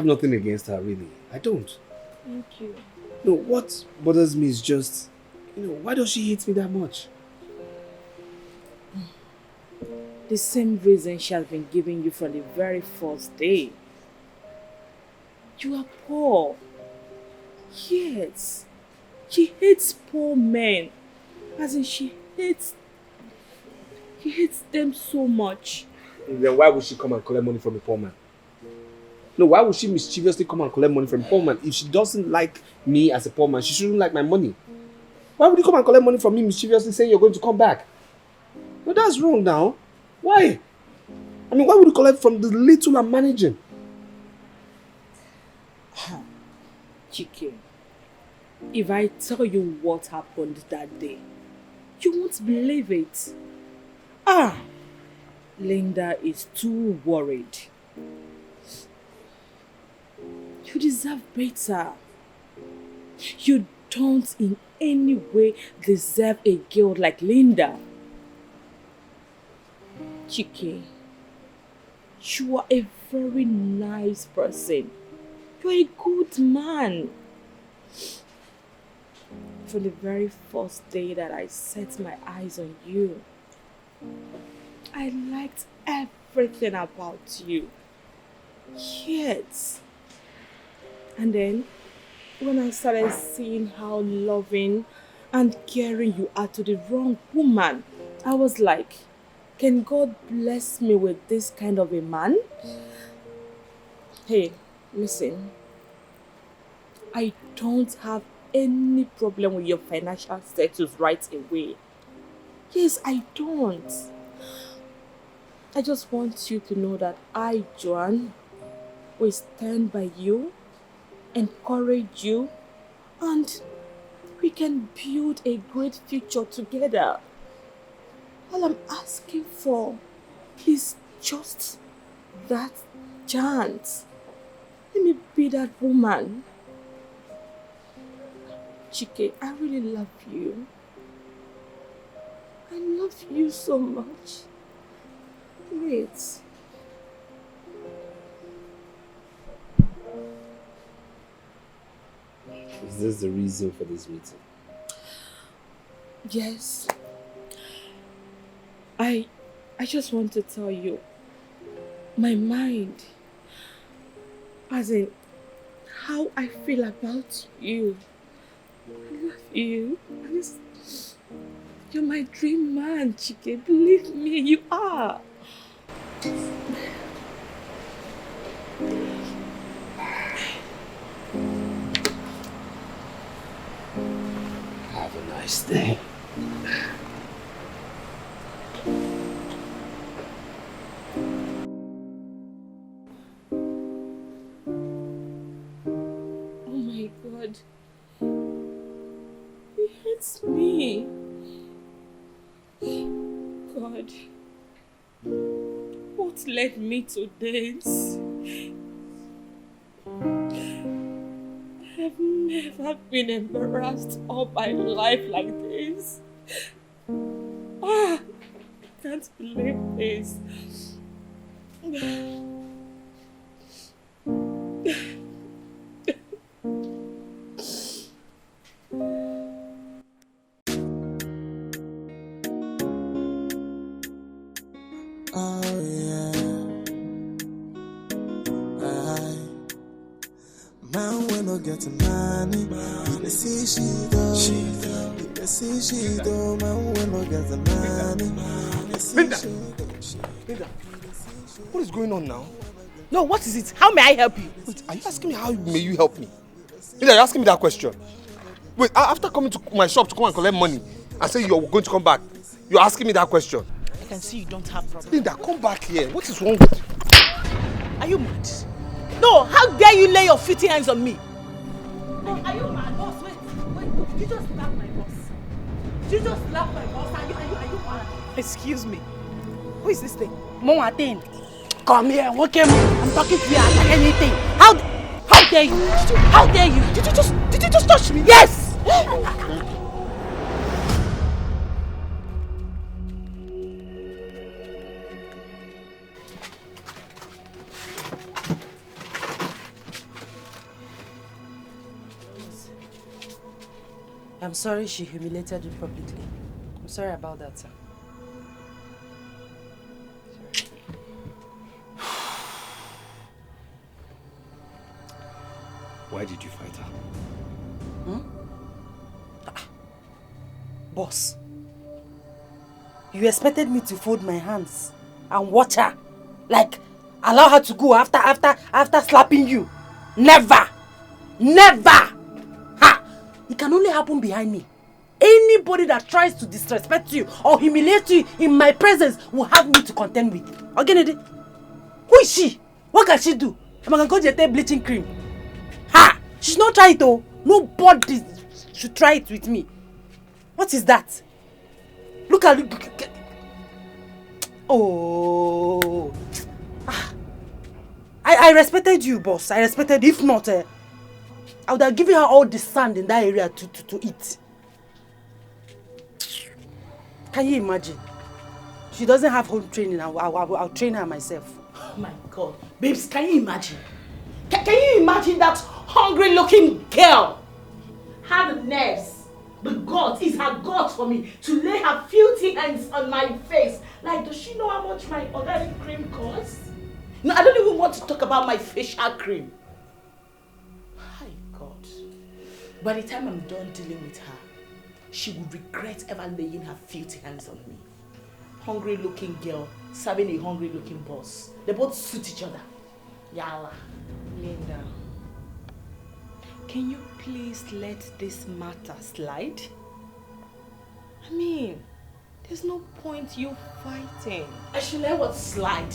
have nothing against her, really. I don't. Thank you. No, what bothers me is just, why does she hate me that much? The same reason she has been giving you from the very first day. You are poor. Yes. She hates poor men. As in, she hates them so much. Then why would she come and collect money from a poor man? No, why would she mischievously come and collect money from a poor man? If she doesn't like me as a poor man, she shouldn't like my money. Why would you come and collect money from me mischievously saying you're going to come back? No, that's wrong now. Why? I mean, why would you collect from the little I'm managing? Chike, if I tell you what happened that day, you won't believe it. Linda is too worried. You deserve better. You don't in any way deserve a girl like Linda. Chike, you are a very nice person. You're a good man. From the very first day that I set my eyes on you, I liked everything about you. Yet, and then when I started seeing how loving and caring you are to the wrong woman, I was like, can God bless me with this kind of a man? Hey, listen, I don't have any problem with your financial status right away. Yes, I don't. I just want you to know that I, Joan, will stand by you, encourage you, and we can build a great future together. All I'm asking for is just that chance. Let me be that woman. Chike, I really love you. I love you so much. Wait. Is this the reason for this meeting? Yes. I just want to tell you, my mind, as in how I feel about you. I love you. You're my dream man, Chike. Believe me, you are. Have a nice day. Oh my God. He hates me. God. What led me to this? I have never been embarrassed all my life like this. I can't believe this. Oh yeah, man we no get money. You see she do, you see she do. Man we no get money. Linda, what is going on now? No, what is it? How may I help you? Wait, are you asking me how may you help me? Linda, you're asking me that question. Wait, after coming to my shop to come and collect money and say you're going to come back, you're asking me that question? I can see you don't have problem. Linda, come back here. What is wrong with you? Are you mad? No, how dare you lay your filthy hands on me? No, are you mad? Boss, wait. Did you just slap my boss? Did you just slap my boss? Are you mad? Excuse me. Who is this thing? Moatin, come here. What came? I'm talking to you like anything. How dare you? How dare you? Did you just touch me? Yes! I'm sorry she humiliated you publicly. I'm sorry about that, sir. Why did you fight her? Boss, you expected me to fold my hands and watch her? Like, allow her to go after slapping you? Never! Never! Ha! It can only happen behind me. Anybody that tries to disrespect you or humiliate you in my presence will have me to contend with. Ogenede, who is she? What can she do? Am I going to go get bleaching cream? Ha! She's not trying to. Nobody should try it with me. What is that? Look at it. Oh. I respected you, boss. I respected. If not, I would have given her all the sand in that area to eat. Can you imagine? She doesn't have home training. I'll train her myself. Oh my God. Babes, can you imagine? Can you imagine that hungry-looking girl had the nerves, the guts, is her guts for me to lay her filthy hands on my face? Like, does she know how much my organic cream costs? No, I don't even want to talk about my facial cream. My God. By the time I'm done dealing with her, she would regret ever laying her filthy hands on me. Hungry-looking girl serving a hungry-looking boss. They both suit each other. Yalla. Linda, can you please let this matter slide? I mean, there's no point you fighting. I should let what slide.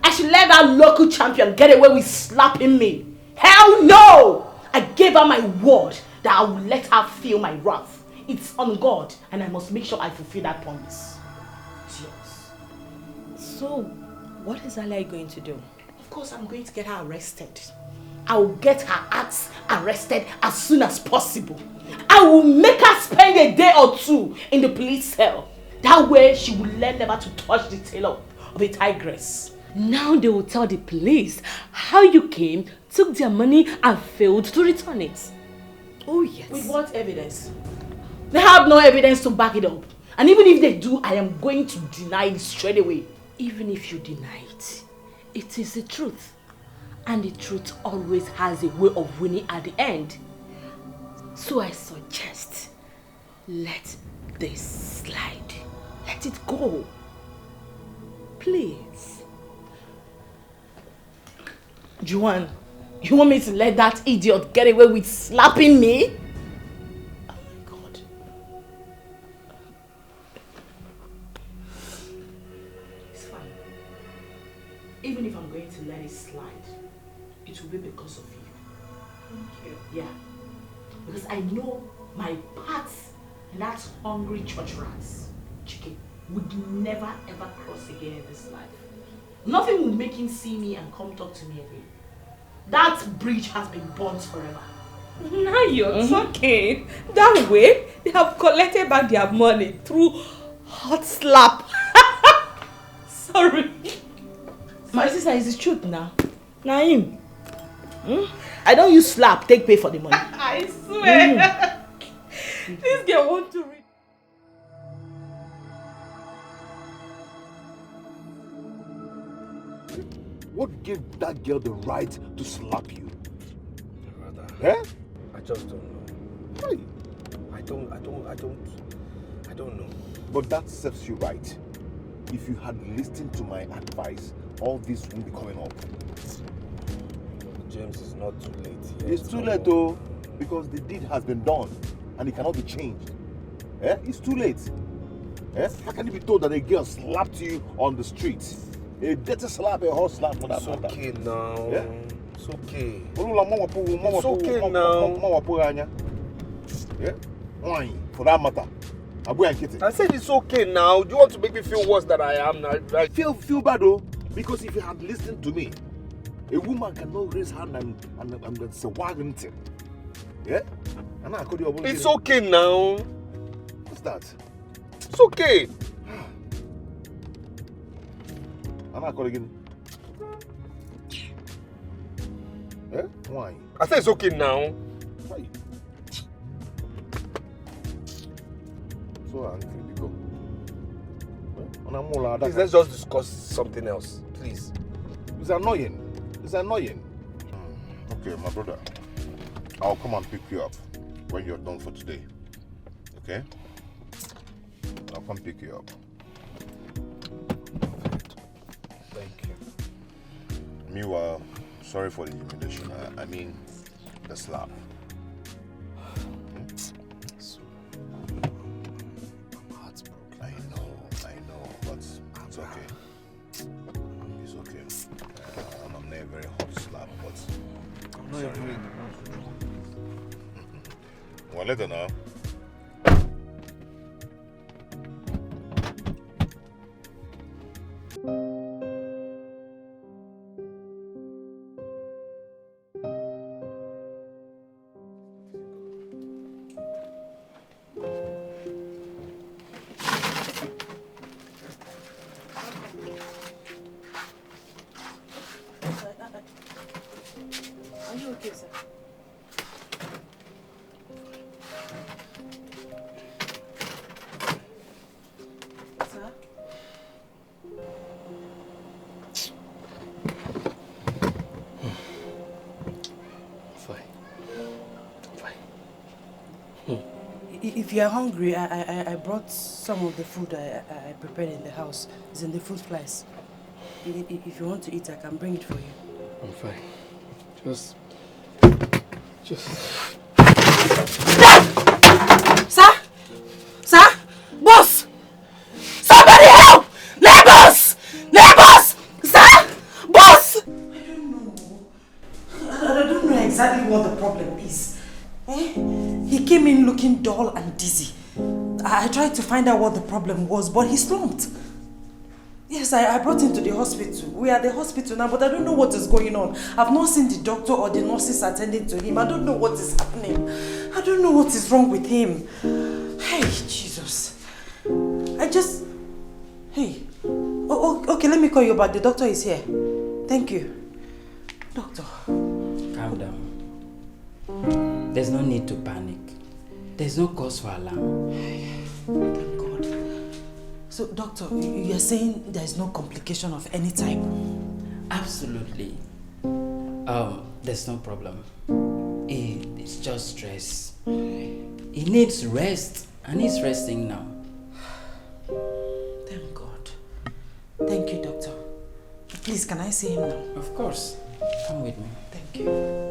I should let that local champion get away with slapping me. Hell no! I gave her my word that I will let her feel my wrath. It's on God, and I must make sure I fulfill that promise. It's yours. So, what is Ali going to do? Of course, I'm going to get her arrested. I will get her ass arrested as soon as possible. I will make her spend a day or two in the police cell. That way, she will learn never to touch the tail of a tigress. Now they will tell the police how you came, took their money and failed to return it. Oh yes. With what evidence? They have no evidence to back it up. And even if they do, I am going to deny it straight away. Even if you deny it, it is the truth. And the truth always has a way of winning at the end. So I suggest, let this slide. Let it go. Please. Juan, you want me to let that idiot get away with slapping me? Oh my God. It's fine. Even if I'm going to let it slide, it will be because of you. Thank you. Yeah. Because I know my paths and that hungry church rats, chicken, would never ever cross again in this life. Nothing will make him see me and come talk to me again. That bridge has been burnt forever. Now you're talking. That way, they have collected back their money through hot slap. Sorry. My sister, is the truth now. Naim. I don't use slap, take pay for the money. I swear. This girl wants to read. What gave that girl the right to slap you? Brother, Eh? I just don't know. Hey. I don't know. But that serves you right. If you had listened to my advice, all this wouldn't be coming up. James, it's not too late yet. It's too late though, because the deed has been done and it cannot be changed. Eh? It's too late. Eh? How can you be told that a girl slapped you on the street? A dirty slap, a hot slap for that It's matter. okay now. Yeah? It's okay. It's okay now. Yeah? Why? For that matter. I said it's okay now. Do you want to make me feel worse than I am now? I feel bad though, because if you had listened to me, a woman cannot raise her hand and say why didn't it? Yeah? And I It's okay now. What's that? It's okay. And I call again. Yeah? Why? I said it's okay now. Why? so angry because. Please, let's just discuss something else, please. It's annoying. It's annoying. Okay, my brother. I'll come and pick you up when you're done for today. Okay? I'll come pick you up. Thank you. Meanwhile, sorry for the humiliation. I mean, the slap. I'm heartbroken. I know, but it's okay. It's okay. I'm not a very hot slap, but I'm not even in well, later now. Are you okay, sir? Sir? Fine. If you are hungry, I brought some of the food I prepared in the house. It's in the food flies. If you want to eat, I can bring it for you. I'm fine. Just... Sir? Sir? Boss! Somebody help! Neighbors! Neighbors! Sir? Boss! I don't know exactly what the problem is. He came in looking dull and dizzy. I tried to find out what the problem was, but he slumped. Yes, I brought him to the hospital. We are at the hospital now, but I don't know what is going on. I've not seen the doctor or the nurses attending to him. I don't know what is happening. I don't know what is wrong with him. Hey, Jesus. Hey. Okay, let me call you back. The doctor is here. Thank you. Doctor. Calm down. There's no need to panic. There's no cause for alarm. Thank God. So, doctor, you're saying there's no complication of any type? Absolutely. There's no problem. It's just stress. He needs rest, and he's resting now. Thank God. Thank you, doctor. Please, can I see him now? Of course. Come with me. Thank you.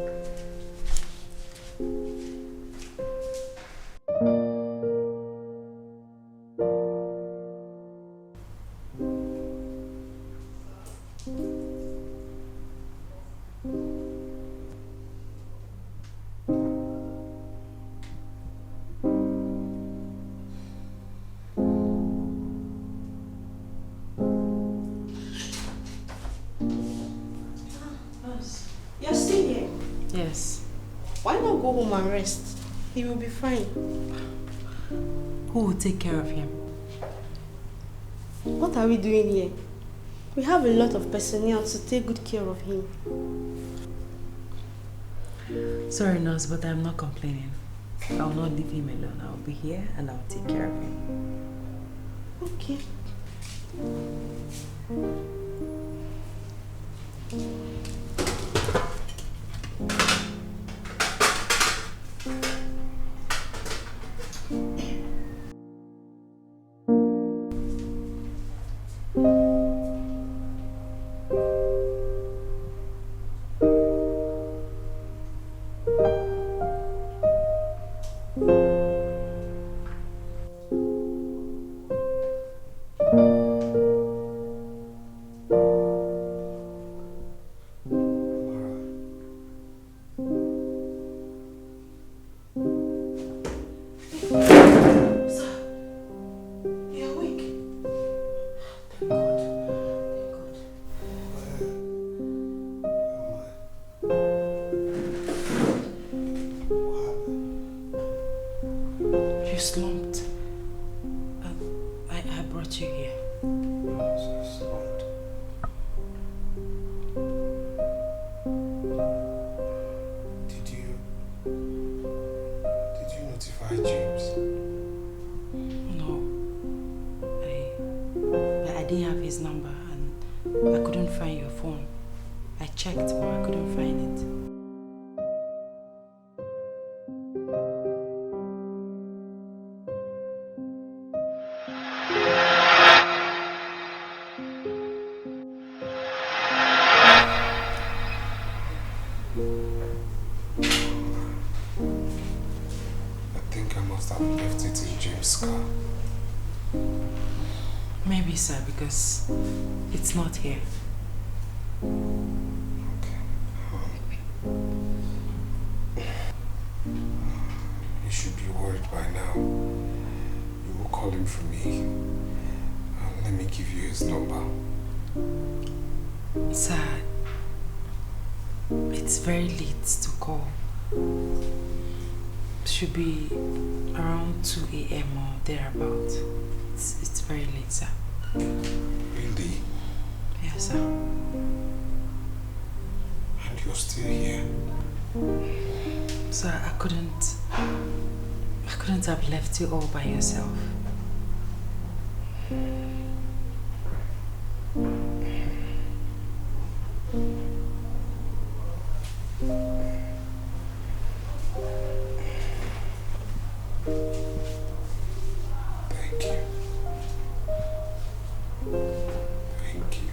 You're still here. Yes. Why not go home and rest? He will be fine. Who will take care of him? What are we doing here? We have a lot of personnel to take good care of him. Sorry, nurse, but I'm not complaining. I'll not leave him alone. I'll be here and I'll take care of him. Okay. I couldn't find your phone. I checked, but I couldn't find it. I think I must have left it in James' car. Maybe, sir, because it's not here. Okay. You should be worried by now. You will call him for me. Let me give you his number. Sir, it's very late to call. Should be around 2 a.m. or thereabout. It's very late, sir. Really? Yes, sir. And you're still here? Sir, I couldn't have left you all by yourself. Thank you. Thank you.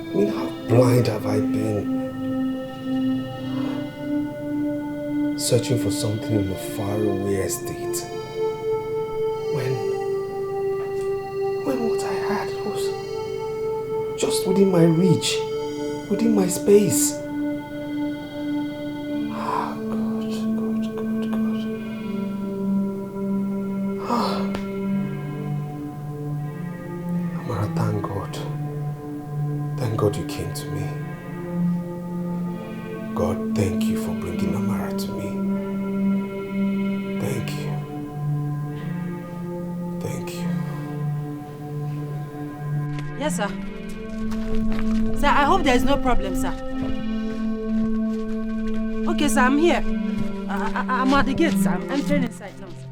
I mean, how blind have I been? Searching for something in a faraway estate. When what I had was just within my reach, within my space. Ah, God. Ah. Amara, thank God. Thank God you came to me. God, thank you for bringing Amara to me. Thank you. Thank you. Yes, sir. Sir, I hope there is no problem, sir. Okay, sir, I'm here. I'm at the gate, sir. I'm entering inside now, sir.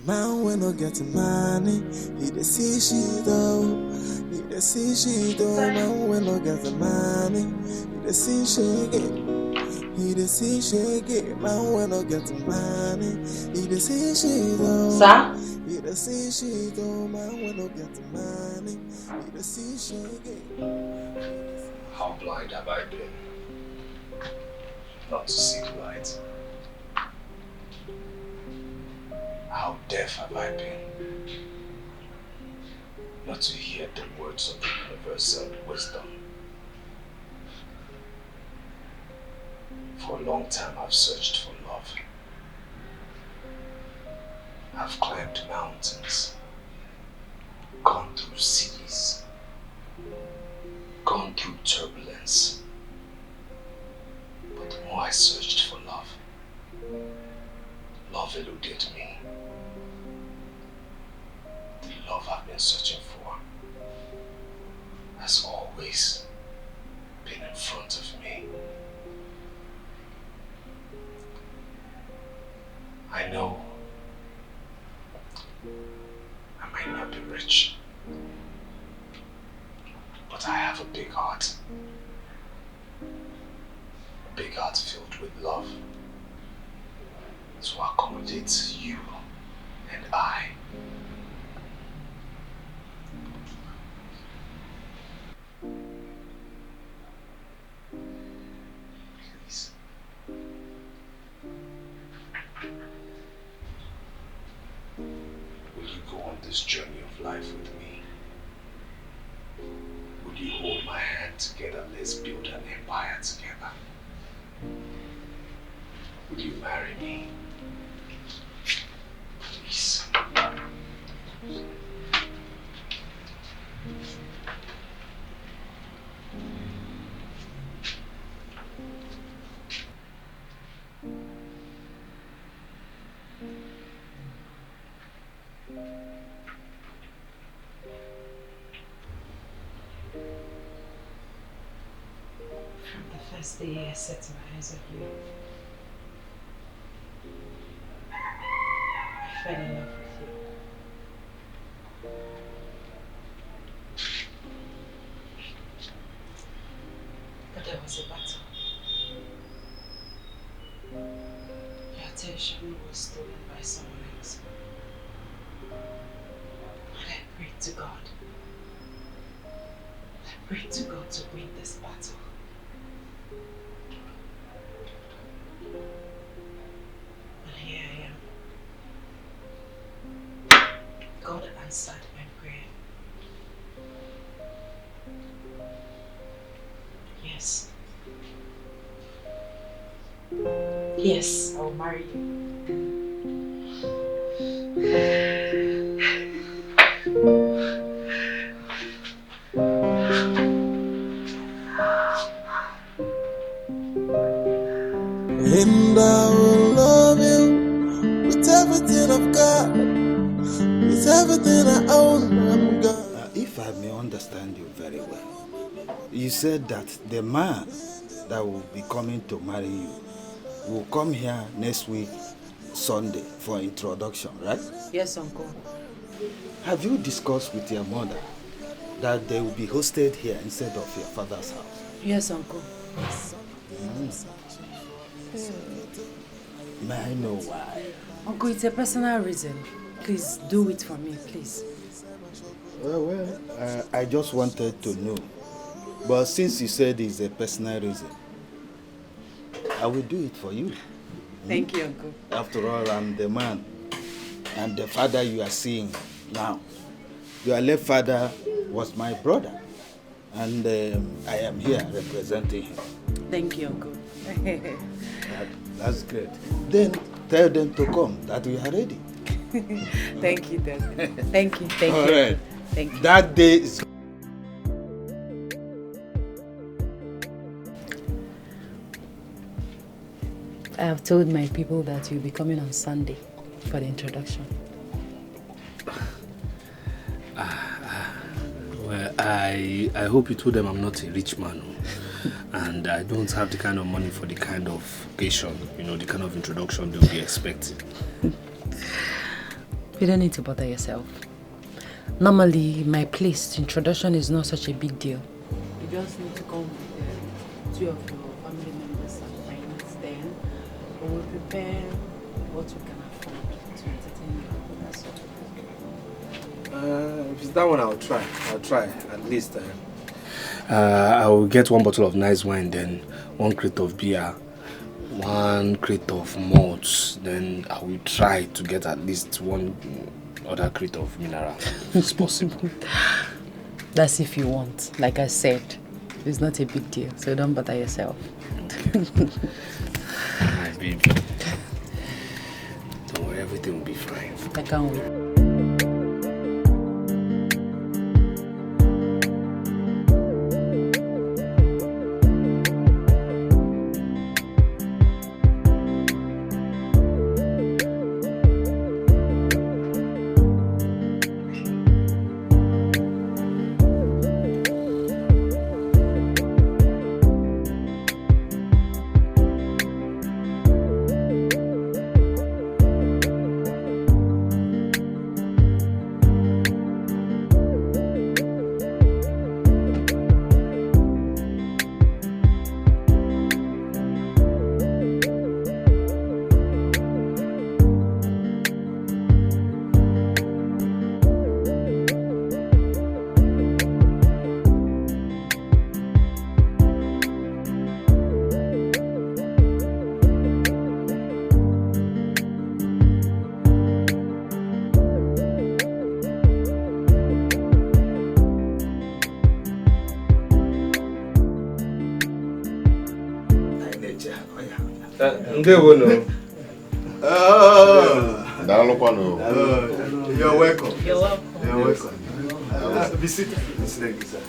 Man, we no get money. He dey see shit though. He dey see shit though. Man, we no get money. He dey see shit. He dey see shit. Man, we no get money. He dey see shit though. Sir? He dey see shit though. Man, we no get money. He dey see shit. How blind have I been? Not to see the light. How deaf have I been? Not to hear the words of the universal wisdom. For a long time I've searched for love. I've climbed mountains, gone through seas, gone through turbulence. But the more I searched for love, love eluded me. The love I've been searching for has always been in front of me. I know I might not be rich, but I have a big heart. A big heart filled with love to accommodate you and I. Please. go on this journey of life with me? Would you hold my hand together? Let's build an empire together. Would you marry me? Please. From the first day I set my eyes on you, I fell in love with you. But there was a battle. Your attention was stolen by someone else. And I prayed to God. I prayed to God to win this battle. And here I am. God answered my prayer. Yes. Yes, I will marry you. And I will love you with everything I've got, with everything I own. I'm gone. If I may understand you very well, you said that the man that will be coming to marry you will come here next week, Sunday, for introduction, right? Yes, Uncle. Have you discussed with your mother that they will be hosted here instead of your father's house? Yes, Uncle. May I know why? Uncle, it's a personal reason. Please do it for me, please. Well, I just wanted to know. But since you said it's a personal reason, I will do it for you. Thank you, Uncle. After all, I'm the man and the father you are seeing now. Your late father was my brother, and I am here representing him. Thank you, Uncle. That's great. Then tell them to come, that we are ready. Thank you, Dad. Thank you. Thank All you. right. Thank you. That day is... I have told my people that you'll be coming on Sunday for the introduction. Well, I hope you told them I'm not a rich man. And I don't have the kind of money for the kind of occasion, the kind of introduction they'll be expecting. You don't need to bother yourself. Normally, my place, introduction is not such a big deal. You just need to come with 2 of your family members and friends, then we will prepare what we can afford to entertain you. That's all. If it's that one, I'll try. At least. I will get 1 bottle of nice wine, then 1 crate of beer, 1 crate of malts. Then I will try to get at least 1 other crate of mineral, if it's possible. That's if you want. Like I said, it's not a big deal, so don't bother yourself. Okay. My baby. Don't worry, everything will be fine. I can't wait. You're welcome. You're welcome. You're welcome. Be seated. Thank you, sir.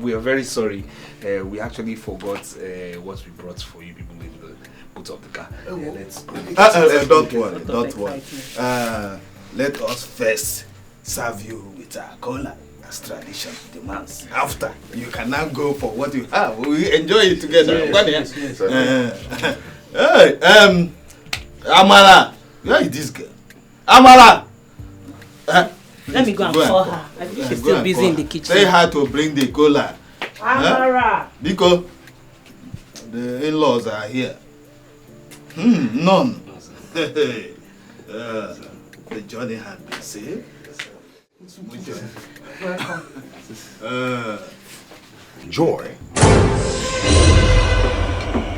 We are very sorry. We actually forgot what we brought for you people in the boot of the car. Let's go. Don't worry. Let us first serve you with our cola as tradition demands. After, you can now go for what you have. We enjoy it together. Yes. Hey, Amara, where is this girl? Amara! Let me go and call her. I think she's still busy in the kitchen. Say her to bring the cola. Amara! Because the in-laws are here. None. The journey has been saved. Welcome. Joy.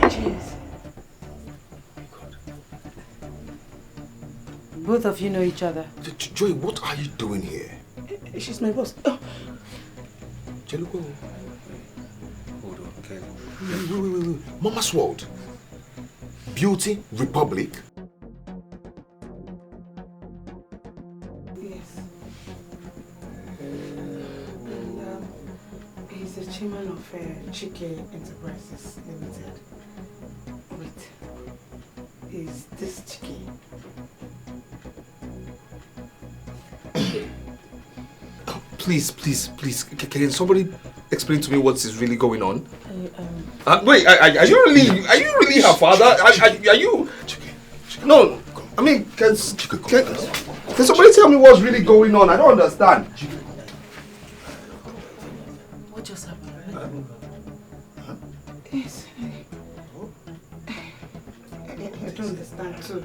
Jeez. Both of you know each other. Joy, what are you doing here? She's my boss. Oh. Cheluko. Hold on, okay. Wait. Mama's World. Beauty Republic. Yes. He's the chairman of Dikeh Enterprises Limited. Wait, is this Dikeh? Please. Can somebody explain to me what is really going on? Wait, are you really her father? Are you? No, I mean, can somebody tell me what's really going on? I don't understand. What just happened? Yes. I don't understand too.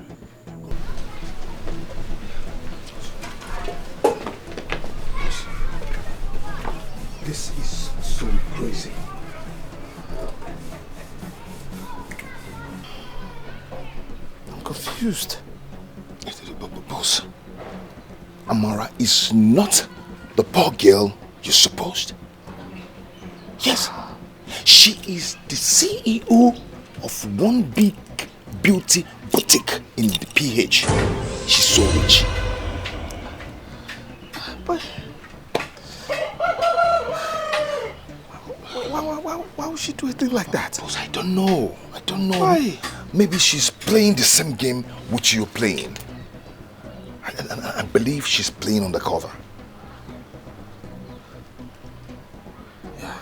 This is so crazy. I'm confused. But boss, Amara is not the poor girl you supposed. Yes, she is the CEO of one big beauty boutique in the PH. She's so rich. But why would she do a thing like that? Boss, I don't know. Why? Maybe she's playing the same game which you're playing. I believe she's playing undercover. Yeah.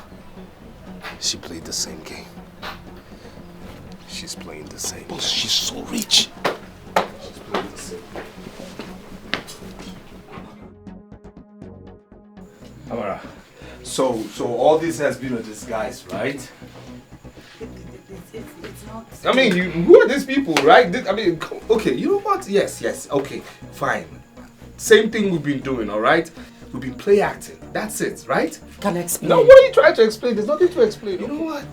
She played the same game. She's playing the same. Boss, she's so rich. She's playing the same. Amara, so all this has been a disguise, right? It's not. I mean, who are these people, right? Okay, you know what? Yes, okay, fine. Same thing we've been doing, all right? We've been play acting. That's it, right? Can I explain? No, what are you trying to explain? There's nothing to explain. You know what?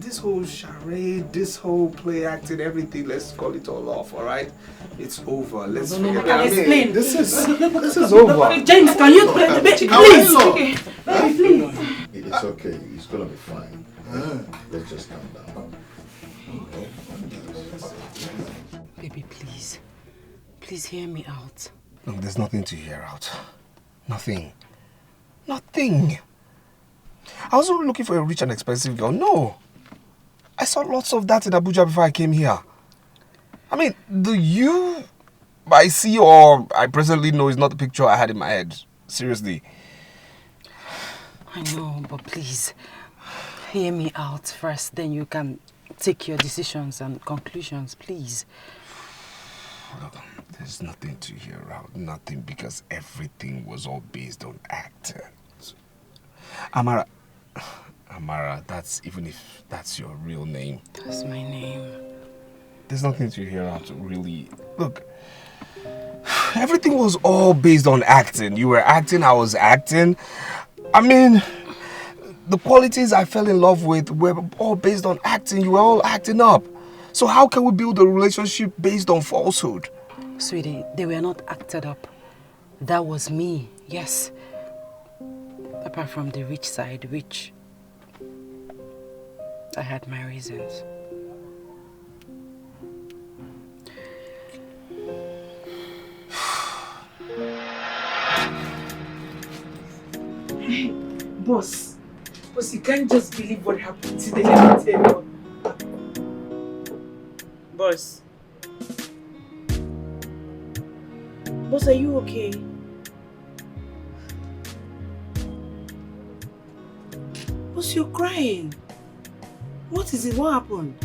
This whole charade, this whole play acting, everything, let's call it all off, all right? It's over. Let's forget Can I explain? This is over. James, can you please? Please. It's okay. It's gonna be fine. Let's just calm down. Baby, please. Please hear me out. Look, there's nothing to hear out. Nothing. I wasn't looking for a rich and expensive girl. No. I saw lots of that in Abuja before I came here. I mean, the you I see or I presently know is not the picture I had in my head. Seriously. I know, but please, hear me out first. Then you can take your decisions and conclusions, please. Look, there's nothing to hear out. Nothing, because everything was all based on acting. Amara, that's, even if that's your real name. That's my name. There's nothing to hear out, really. Look, everything was all based on acting. You were acting, I was acting. I mean, the qualities I fell in love with were all based on acting. You were all acting up. So how can we build a relationship based on falsehood? Sweetie, they were not acted up. That was me, yes. Apart from the rich side, which I had my reasons. Boss, you can't just believe what happened today. Let me tell you. Boss, are you okay? Boss, you're crying. What is it? What happened?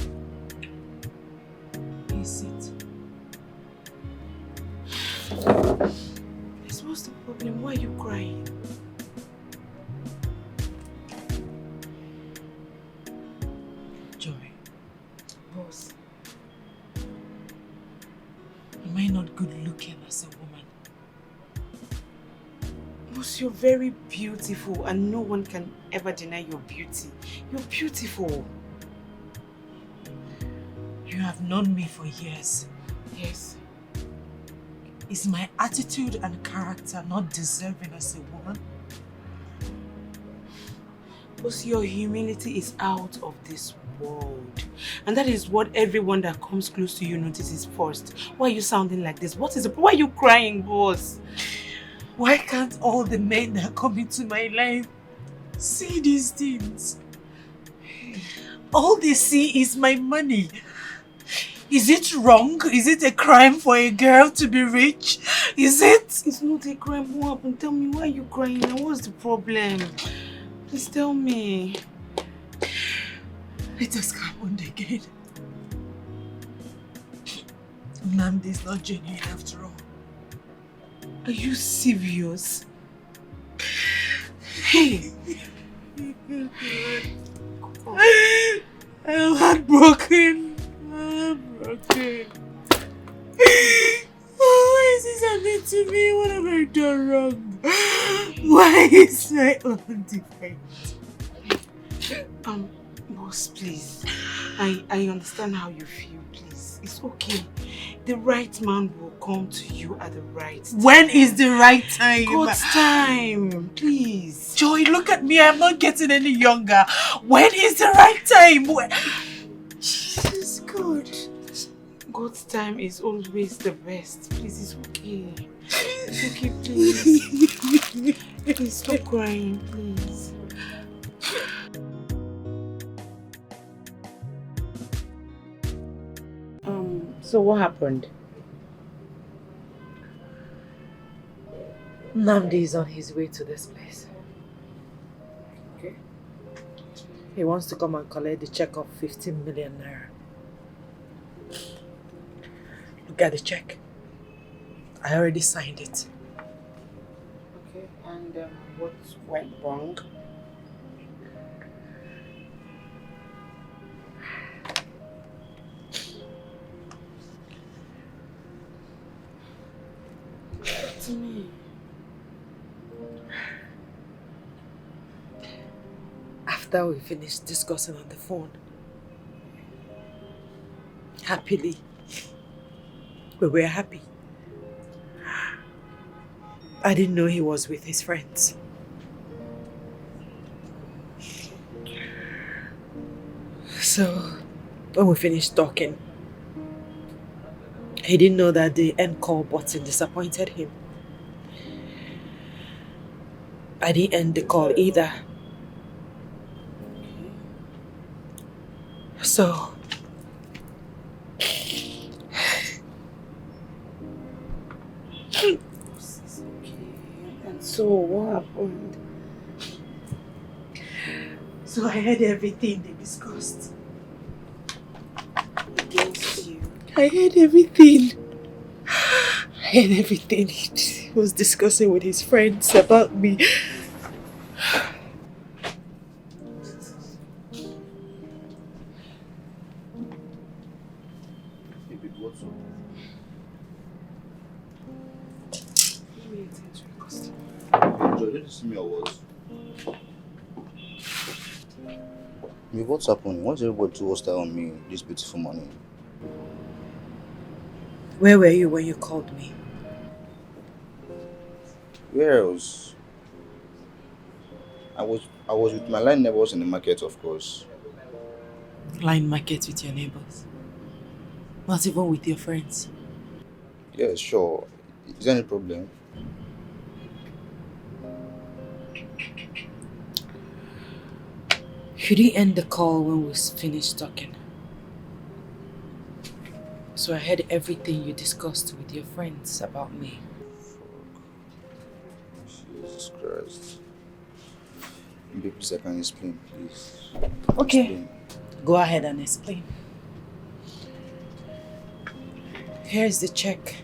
Is it? Yes, what's the problem? Why are you crying? Joy. Boss. Am I not good looking as a woman? Boss, you're very beautiful and no one can ever deny your beauty. You're beautiful. You have known me for years. Yes. Is my attitude and character not deserving as a woman? Boss, your humility is out of this world. And that is what everyone that comes close to you notices first. Why are you sounding like this? What is it? Why are you crying, boss? Why can't all the men that come into my life see these things? All they see is my money. Is it wrong? Is it a crime for a girl to be rich? Is it? It's not a crime. What happened? Tell me, why are you crying now? What's the problem? Please tell me. It has happened again. Nnamdi is not genuine after all. Are you serious? Hey! I'm heartbroken. Why is this happening to me? What have I done wrong? Why is my own defect? Boss, please. I understand how you feel, please. It's okay. The right man will come to you at the right time. When is the right time? God's time, please. Joy, look at me. I'm not getting any younger. When is the right time? Jesus, God. God's time is always the best. Please, it's okay. It's okay, please. Please stop crying, please. So what happened? Nnamdi is on his way to this place. Okay. He wants to come and collect the check of 15 million naira. Look at the check. I already signed it. Okay, and what went wrong? To me. After we finished discussing on the phone, happily, we were happy. I didn't know he was with his friends. So, when we finished talking, he didn't know that the end call button disappointed him. I didn't end the call either. So, so what happened? So I heard everything they discussed. Against you. I heard everything. He was discussing with his friends about me. What's happening? Why is everybody too hostile on me this beautiful morning? Where were you when you called me? Where else? I was with my line neighbors in the market, of course. Line market with your neighbors. Not even with your friends. Yeah, sure. Is there any problem? You didn't end the call when we finished talking. So I heard everything you discussed with your friends about me. Jesus Christ. Baby, please, I can explain, please. Okay. Explain. Go ahead and explain. Here's the check.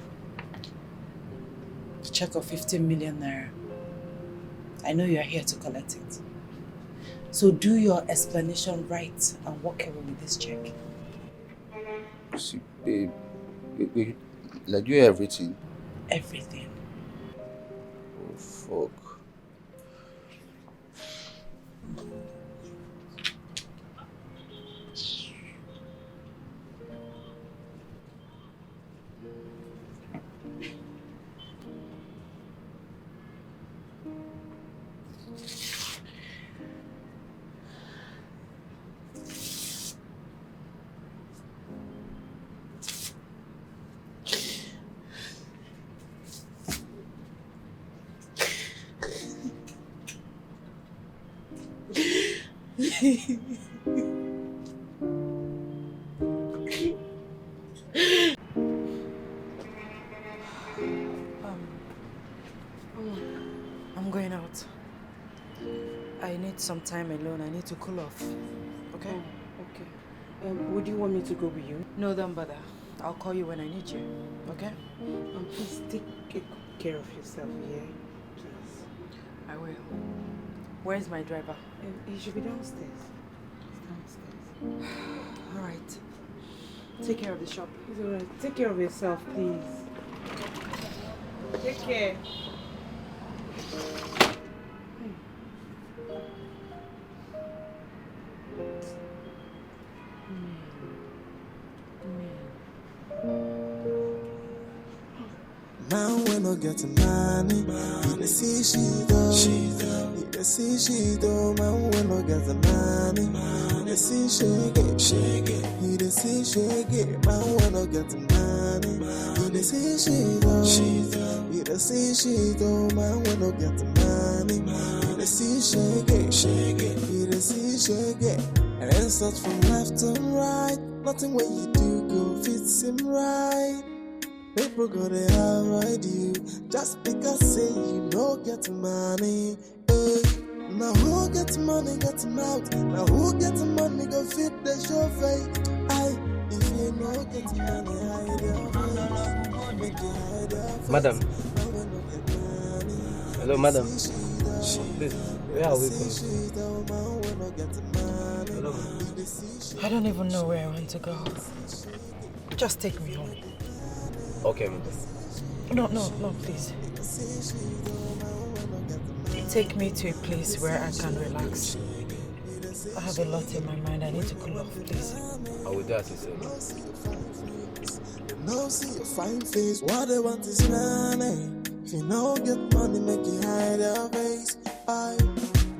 The check of 15 million naira. I know you are here to collect it. So do your explanation right and walk away with this check. See, babe, like, do you have everything? Everything. Oh, fuck. I'm going out. I need some time alone. I need to cool off. Okay? Oh, okay. Would you want me to go with you? No, don't bother. I'll call you when I need you. Okay? Please take care of yourself, yeah? Please. I will. Where's my driver? He should be downstairs. He's downstairs. Alright. Take care of the shop. It's alright. Take care of yourself, please. Take care. Man, we no get money. He dey see she though. He dey see she though. Man, we no get money. He dey see shake. He dey see shake. Man, we no get money. He dey see she though. He dey see she though. Man, we no get money. He dey see shake. He dey see shake. And then search from left to right. Nothing what you do go fit seem right. People gonna avoid you just because say you no get money. Hey. Now who get money get mouth? Now who get money go fit the show face? Aye, if you no get money, hide your face. Make you hide your face. Madam. Now we no get money. Hello, madam. Please, where are we going? Hello. I don't even know where I want to go. Just take me home. Okay, madam. No, please. Take me to a place where I can relax. I have a lot in my mind. I need to cool off, please. I will do as you say. No, see your fine face. What they want is money. If you no get money, make you hide your face. Aye.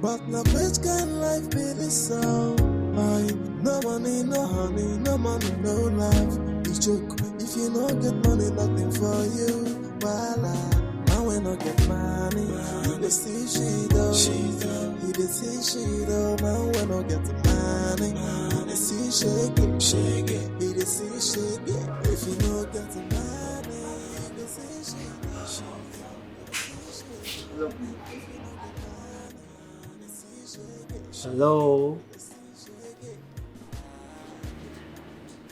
But now which kind of life be this so? Aye. No money, no honey, no money, no love. You joke. If you no get money, nothing for you. Voila. Now we no get money. You dey see she though. You dey see she though. Now we no get money. You dey see shake it. You dey see shake it. If you no get money, you dey see shake it. Hello.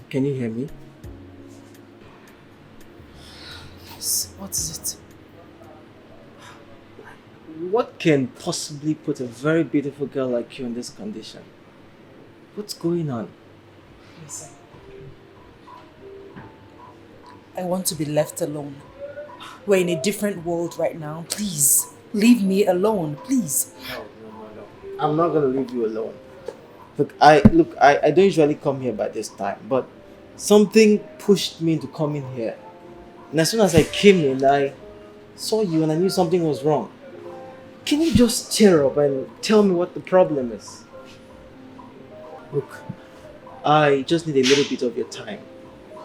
Can you hear me? What is it? What can possibly put a very beautiful girl like you in this condition? What's going on? Listen. I want to be left alone. We're in a different world right now. Please, leave me alone, please. No. I'm not gonna leave you alone. I don't usually come here by this time, but something pushed me into coming here. And as soon as I came in, I saw you and I knew something was wrong. Can you just cheer up and tell me what the problem is? Look, I just need a little bit of your time.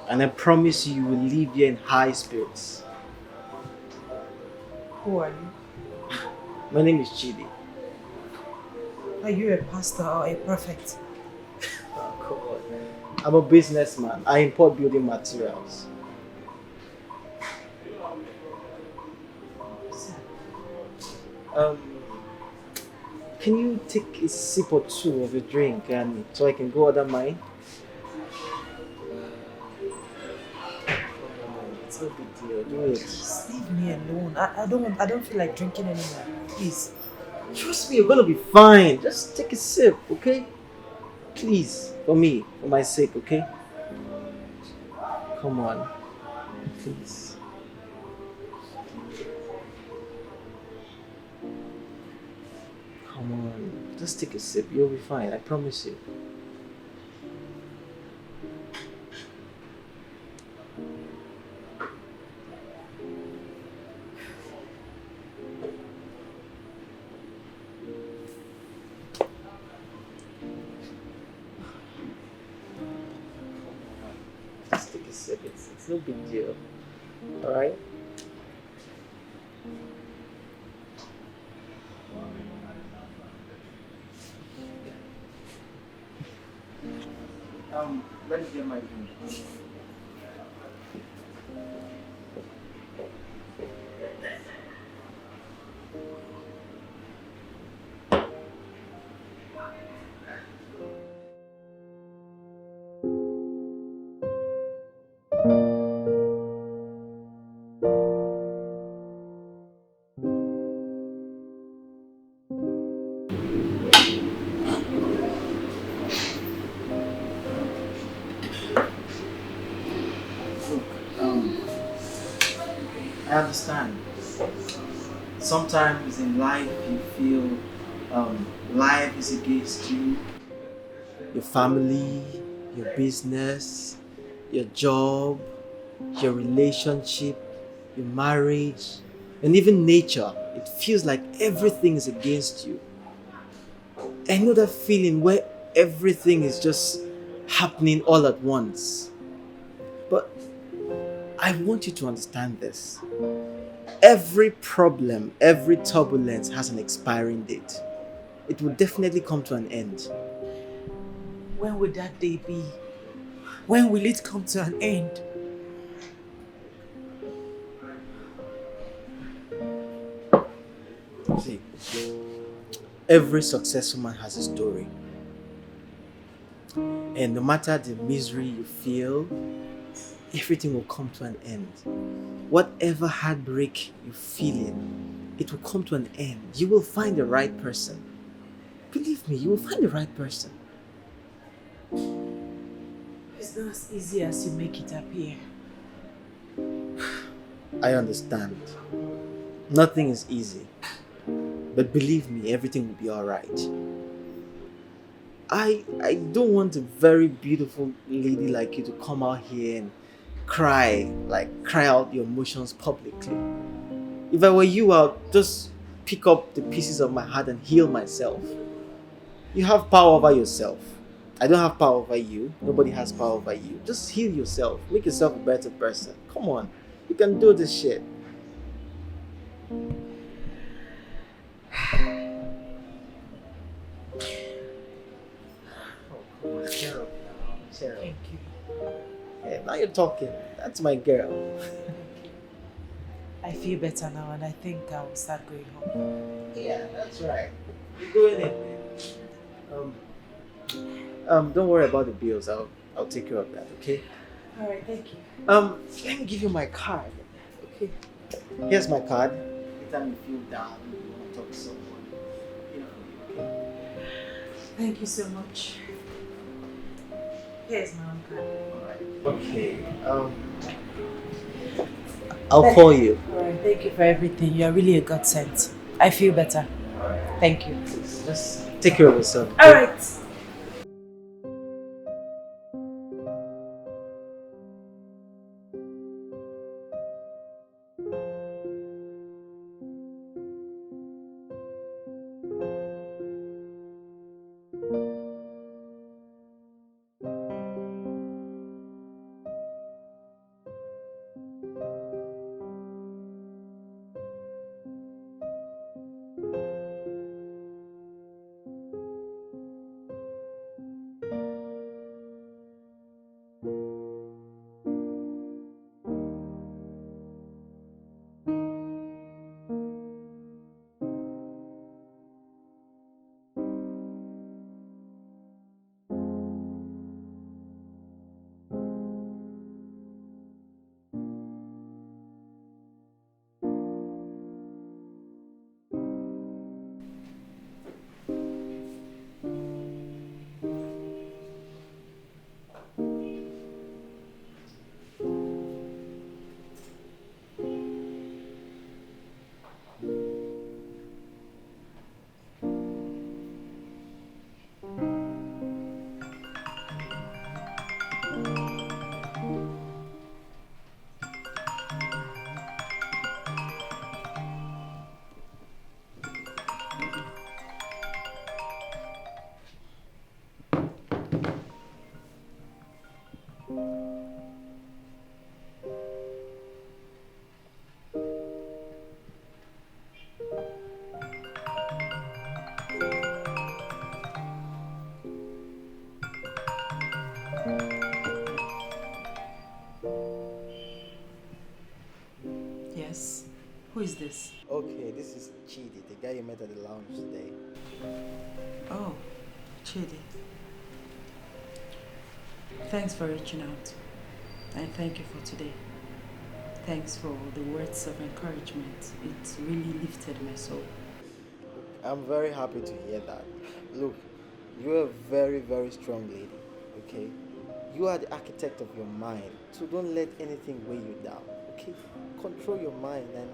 And I promise you will leave here in high spirits. Who are you? My name is Chidi. Are you a pastor or a prophet? Oh, come on. I'm a businessman. I import building materials. Can you take a sip or two of your drink and so I can go order mine? It's no big deal. Do it. Just leave me alone. I don't feel like drinking anymore. Please. Trust me, you're gonna be fine. Just take a sip, okay? Please, for me, for my sake, okay? Come on, please. Come on, just take a sip. You'll be fine. I promise you. Just take a sip. It's no big deal. All right. Let me get my drink. I understand. Sometimes in life you feel life is against you. Your family, your business, your job, your relationship, your marriage, and even nature. It feels like everything is against you. I know that feeling where everything is just happening all at once. But I want you to understand this. Every problem, every turbulence has an expiring date. It will definitely come to an end. When will that day be? When will it come to an end? See, every successful man has a story. And no matter the misery you feel, everything will come to an end. Whatever heartbreak you're feeling, it will come to an end. You will find the right person. Believe me, you will find the right person. It's not as easy as you make it appear. I understand. Nothing is easy. But believe me, everything will be alright. I don't want a very beautiful lady like you to come out here and cry out your emotions publicly. If I were you, I'll just pick up the pieces of my heart and heal myself. You have power over yourself. I don't have power over you. Nobody has power over you. Just heal yourself. Make yourself a better person. Come on. You can do this shit. Cheer up now. Cheer up. Thank you. Hey, now you're talking. That's my girl. I feel better now and I think I will start going home. Yeah, that's right. You're going in. Don't worry about the bills. I'll take care of that, okay? Alright, thank you. Let me give you my card. Okay. Here's my card. Anytime you feel down, you want to talk to someone, okay? Thank you so much. Here's my own card. Okay. I'll call you. Alright, thank you for everything. You are really a godsend. I feel better. Thank you. Just take care of yourself. Okay? Alright. Yes. Who is this? Okay, this is Chidi, the guy you met at the lounge today. Oh, Chidi. Thanks for reaching out. And thank you for today. Thanks for the words of encouragement. It really lifted my soul. I'm very happy to hear that. Look, you're a very, very strong lady, okay? You are the architect of your mind, so don't let anything weigh you down, okay? Control your mind and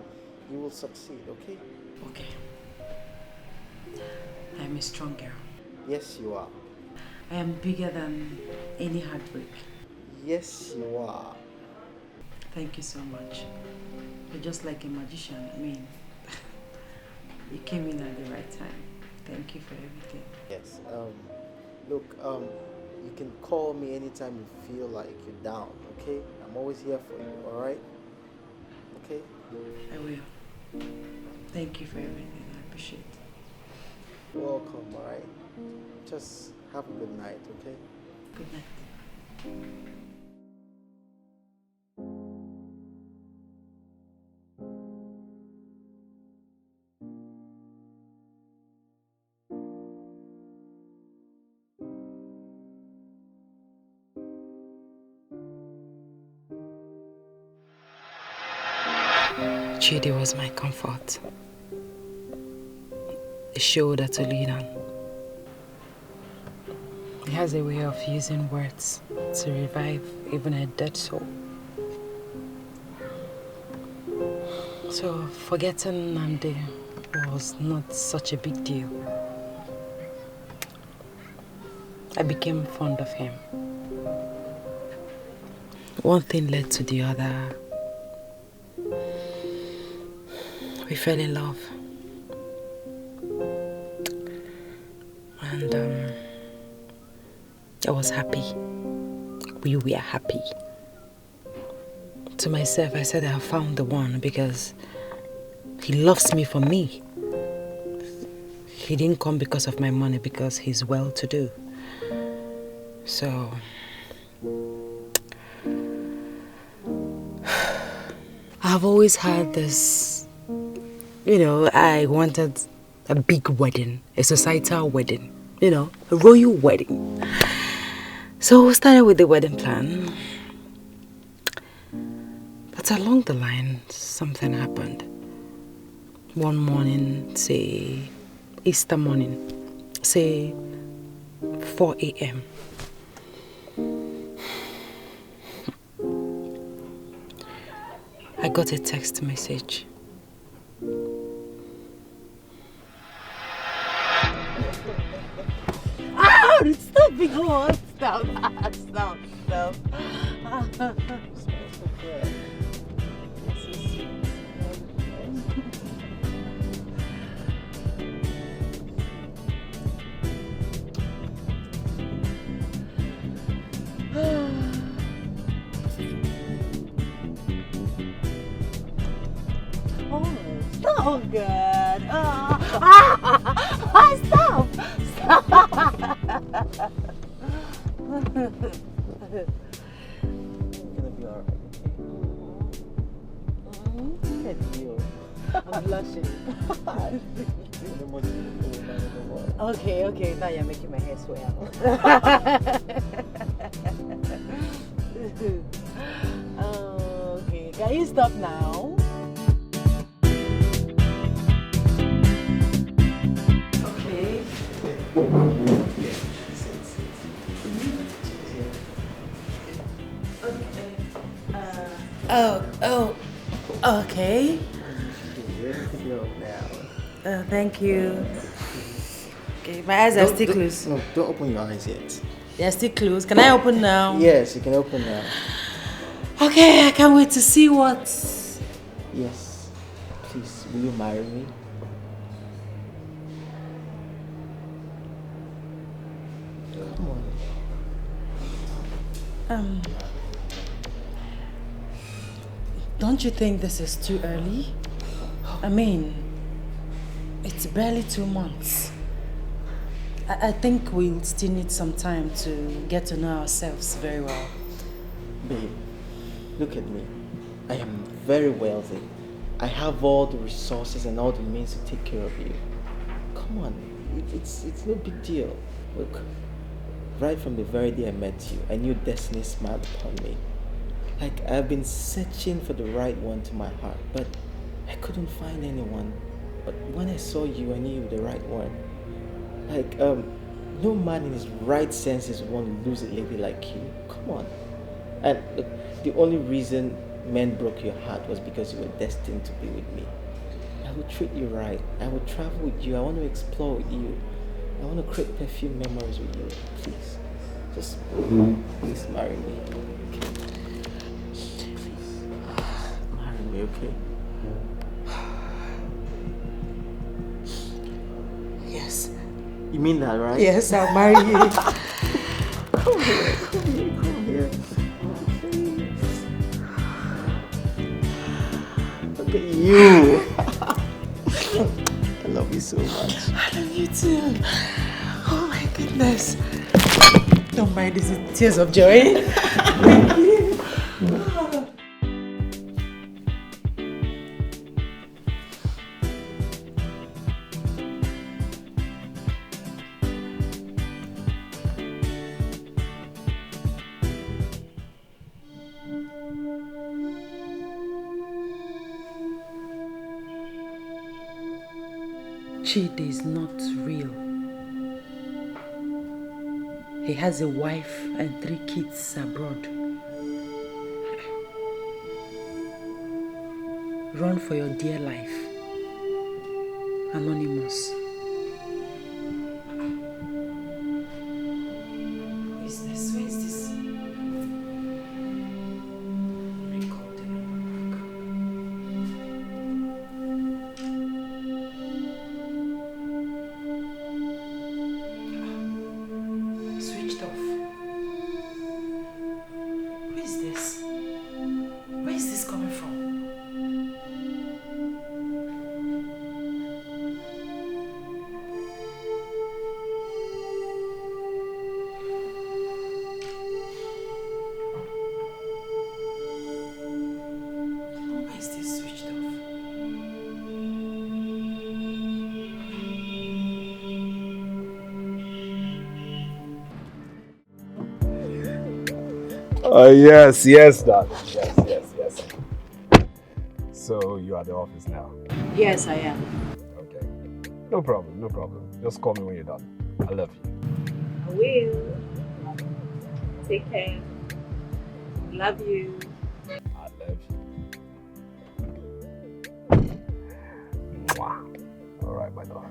you will succeed, okay? Okay. I'm a strong girl. Yes, you are. I am bigger than any heartbreak. Yes, you are. Thank you so much. You're just like a magician. I mean, you came in at the right time. Thank you for everything. Yes. Look, you can call me anytime you feel like you're down, okay? I'm always here for you, alright? Okay? I will. Thank you for everything. I appreciate it. You're welcome, alright? Just have a good night, okay? Good night. Chidi was my comfort, a shoulder to lean on. He has a way of using words to revive even a dead soul. So forgetting Namde was not such a big deal. I became fond of him. One thing led to the other. We fell in love. And I was happy. We were happy. To myself, I said I found the one because he loves me for me. He didn't come because of my money, because he's well-to-do. So I've always had this, I wanted a big wedding, a societal wedding, a royal wedding. So we started with the wedding plan. But along the line, something happened. One morning, say Easter morning, say 4 a.m. I got a text message. Stop being hot. Stop. Stop. Oh, good. Stop. Stop. Gonna be alright, okay? Look at you. I'm blushing. Okay, now you're making my hair swell. Okay, can you stop now? Okay. Okay. Thank you. Okay, my eyes are still closed. No, don't open your eyes yet. They're still closed. Can I open now? Yes, you can open now. Okay, I can't wait to see what. Yes. Please, will you marry me? Come on. Don't you think this is too early? I mean, it's barely 2 months. I think we still need some time to get to know ourselves very well. Babe, look at me. I am very wealthy. I have all the resources and all the means to take care of you. Come on, it's no big deal. Look, right from the very day I met you, I knew destiny smiled upon me. Like, I've been searching for the right one to my heart, but I couldn't find anyone. But when I saw you, I knew you were the right one. Like, no man in his right senses would want to lose a lady like you. Come on. And look, the only reason men broke your heart was because you were destined to be with me. I will treat you right. I will travel with you. I want to explore with you. I want to create perfume memories with you. Please. Just please marry me. Okay? Please. Marry me, okay? Yes. You mean that, right? Yes, I'll marry you. Come here, come here, come here. Look at you. I love you so much. I love you too. Oh my goodness. Don't mind these tears of joy. Thank you. Chidi is not real. He has a wife and 3 kids abroad. Run for your dear life. Anonymous. Who is this? Who is this? Switched off. Who is this? Where is this coming from? Why is this switched off? Yes, Dad. Yes. So you are at the office now? Yes, I am. Okay. No problem. Just call me when you're done. I love you. I will. Take care. Love you. I love you. Mwah. All right, my love.